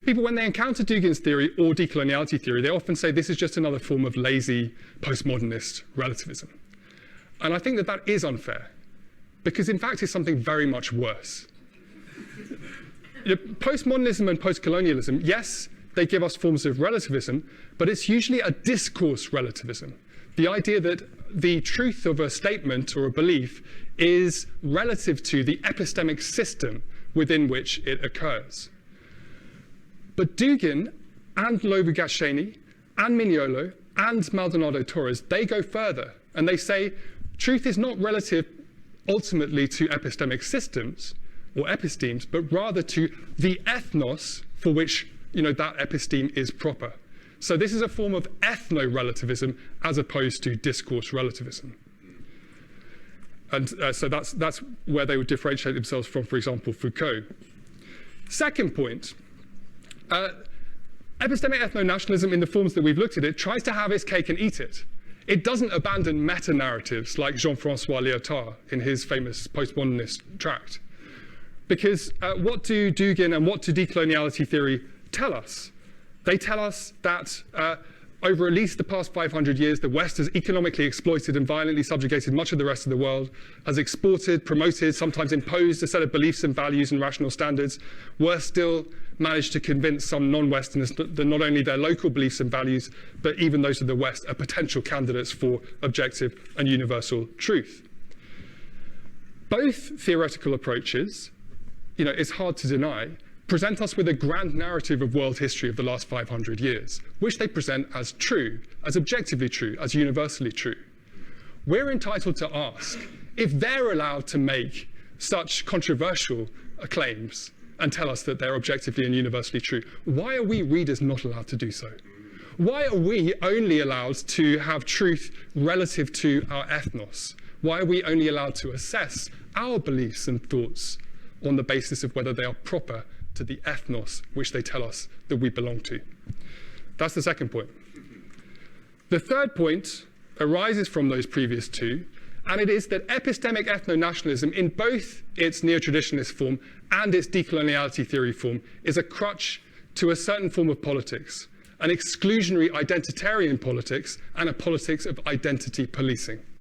people, when they encounter Dugin's theory or decoloniality theory, they often say this is just another form of lazy postmodernist relativism. And I think that that is unfair, because in fact it's something very much worse. Postmodernism and postcolonialism, yes, they give us forms of relativism, but it's usually a discourse relativism. The idea that the truth of a statement or a belief is relative to the epistemic system within which it occurs. But Dugin and Lobu-Gasheni and Mignolo and Maldonado-Torres, they go further, and they say truth is not relative ultimately to epistemic systems or epistemes, but rather to the ethnos for which that episteme is proper. So this is a form of ethno-relativism as opposed to discourse relativism. And so that's where they would differentiate themselves from, for example, Foucault. Second point, epistemic ethno-nationalism in the forms that we've looked at it tries to have its cake and eat it. It doesn't abandon meta-narratives like Jean-François Lyotard in his famous postmodernist tract. Because what do Dugin and what do decoloniality theory tell us? They tell us that over at least the past 500 years, the West has economically exploited and violently subjugated much of the rest of the world, has exported, promoted, sometimes imposed a set of beliefs and values and rational standards, worse still, managed to convince some non-Westerners that not only their local beliefs and values, but even those of the West are potential candidates for objective and universal truth. Both theoretical approaches, it's hard to deny, present us with a grand narrative of world history of the last 500 years, which they present as true, as objectively true, as universally true. We're entitled to ask, if they're allowed to make such controversial claims and tell us that they're objectively and universally true, why are we readers not allowed to do so? Why are we only allowed to have truth relative to our ethnos? Why are we only allowed to assess our beliefs and thoughts on the basis of whether they are proper to the ethnos which they tell us that we belong to? That's the second point. The third point arises from those previous two, and it is that epistemic ethno-nationalism in both its neo-traditionalist form and its decoloniality theory form is a crutch to a certain form of politics, an exclusionary identitarian politics and a politics of identity policing.